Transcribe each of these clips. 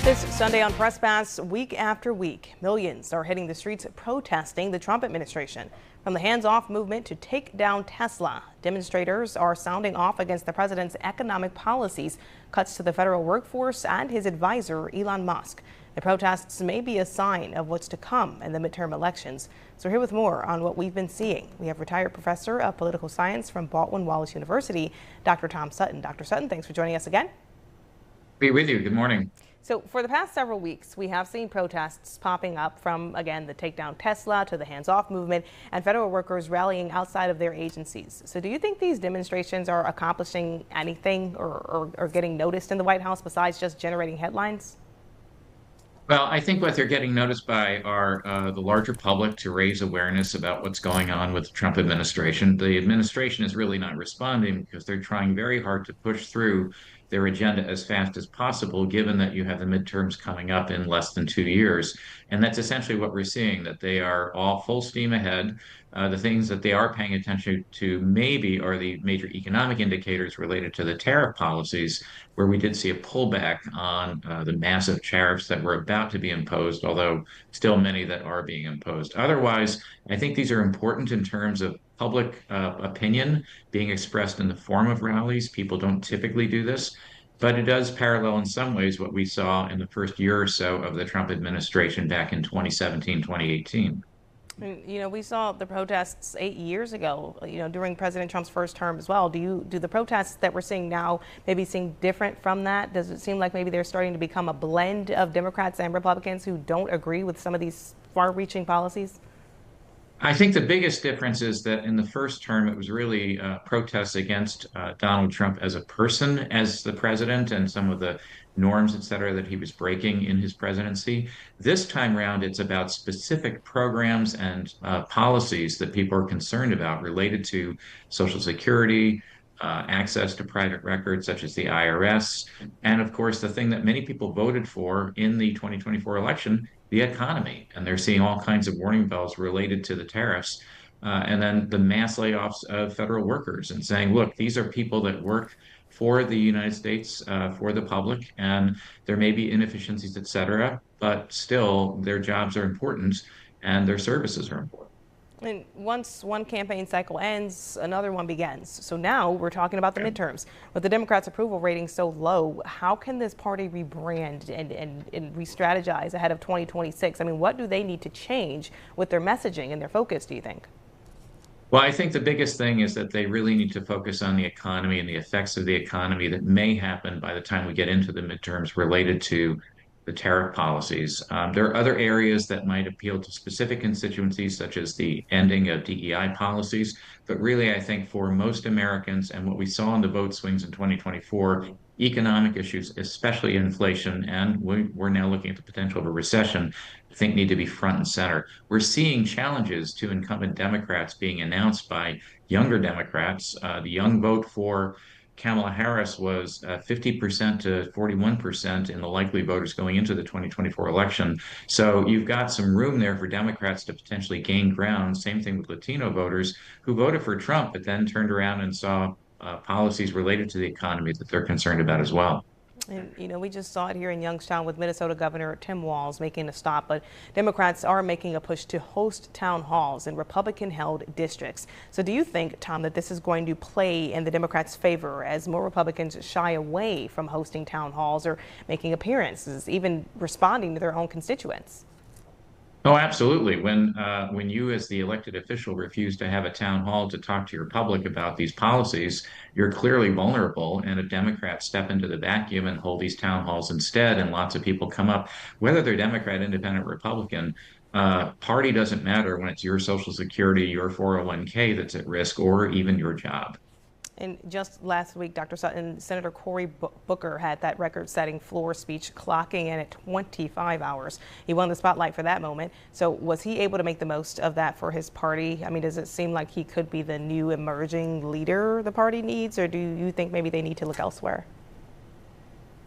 This Sunday on Press Pass, week after week, millions are hitting the streets protesting the Trump administration. From the hands-off movement to take down Tesla, demonstrators are sounding off against the president's economic policies, cuts to the federal workforce, and his advisor, Elon Musk. The protests may be a sign of what's to come in the midterm elections. So here with more on what we've been seeing, we have retired professor of political science from Baldwin-Wallace University, Dr. Tom Sutton. Dr. Sutton, thanks for joining us again. Be with you. Good morning. So for the past several weeks, we have seen protests popping up from, again, the Take Down Tesla to the hands-off movement and federal workers rallying outside of their agencies. So do you think these demonstrations are accomplishing anything or getting noticed in the White House besides just generating headlines? Well, I think what they're getting noticed by are the larger public to raise awareness about what's going on with the Trump administration. The administration is really not responding because they're trying very hard to push through their agenda as fast as possible, given that you have the midterms coming up in less than 2 years. And that's essentially what we're seeing, that they are all full steam ahead. The things that they are paying attention to maybe are the major economic indicators related to the tariff policies, where we did see a pullback on the massive tariffs that were about to be imposed, although still many that are being imposed. Otherwise, I think these are important in terms of public opinion being expressed in the form of rallies. People don't typically do this, but it does parallel in some ways what we saw in the first year or so of the Trump administration back in 2017, 2018. And, we saw the protests 8 years ago, during President Trump's first term as well. Do the protests that we're seeing now maybe seem different from that? Does it seem like maybe they're starting to become a blend of Democrats and Republicans who don't agree with some of these far-reaching policies? I think the biggest difference is that in the first term, it was really protests against Donald Trump as a person, as the president, and some of the norms, et cetera, that he was breaking in his presidency. This time around, it's about specific programs and policies that people are concerned about related to Social Security, access to private records such as the IRS, and of course, the thing that many people voted for in the 2024 election, the economy. And they're seeing all kinds of warning bells related to the tariffs. And then the mass layoffs of federal workers and saying, look, these are people that work for the United States, for the public, and there may be inefficiencies, et cetera, but still their jobs are important and their services are important. And once one campaign cycle ends, another one begins. So now we're talking about the midterms. With the Democrats' approval rating so low, how can this party rebrand and re-strategize ahead of 2026? I mean, what do they need to change with their messaging and their focus, do you think? Well, I think the biggest thing is that they really need to focus on the economy and the effects of the economy that may happen by the time we get into the midterms related to the tariff policies. There are other areas that might appeal to specific constituencies, such as the ending of DEI policies. But really, I think for most Americans and what we saw in the vote swings in 2024, economic issues, especially inflation, and we're now looking at the potential of a recession, I think need to be front and center. We're seeing challenges to incumbent Democrats being announced by younger Democrats. The young vote for Kamala Harris was 50% to 41% in the likely voters going into the 2024 election. So you've got some room there for Democrats to potentially gain ground. Same thing with Latino voters who voted for Trump, but then turned around and saw policies related to the economy that they're concerned about as well. And, we just saw it here in Youngstown with Minnesota Governor Tim Walz making a stop, but Democrats are making a push to host town halls in Republican-held districts. So do you think, Tom, that this is going to play in the Democrats' favor as more Republicans shy away from hosting town halls or making appearances, even responding to their own constituents? Oh, absolutely. When you, as the elected official, refuse to have a town hall to talk to your public about these policies, you're clearly vulnerable. And if Democrats step into the vacuum and hold these town halls instead, and lots of people come up, whether they're Democrat, Independent, Republican, party doesn't matter when it's your Social Security, your 401k that's at risk, or even your job. And just last week, Dr. Sutton, Senator Cory Booker had that record-setting floor speech clocking in at 25 hours. He won the spotlight for that moment. So was he able to make the most of that for his party? I mean, does it seem like he could be the new emerging leader the party needs, or do you think maybe they need to look elsewhere?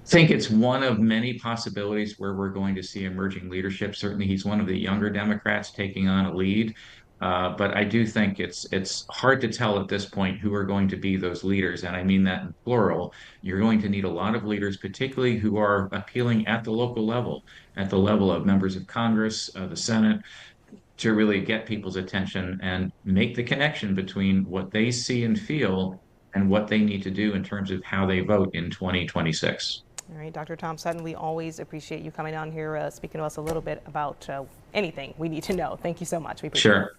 Think it's one of many possibilities where we're going to see emerging leadership. Certainly, he's one of the younger Democrats taking on a lead. But I do think it's hard to tell at this point who are going to be those leaders, and I mean that in plural. You're going to need a lot of leaders, particularly who are appealing at the level of members of Congress, the Senate, to really get people's attention and make the connection between what they see and feel and what they need to do in terms of how they vote in 2026. All right, Dr. Tom Sutton, we always appreciate you coming on here, speaking to us a little bit about anything we need to know. Thank you so much. We appreciate it. Sure.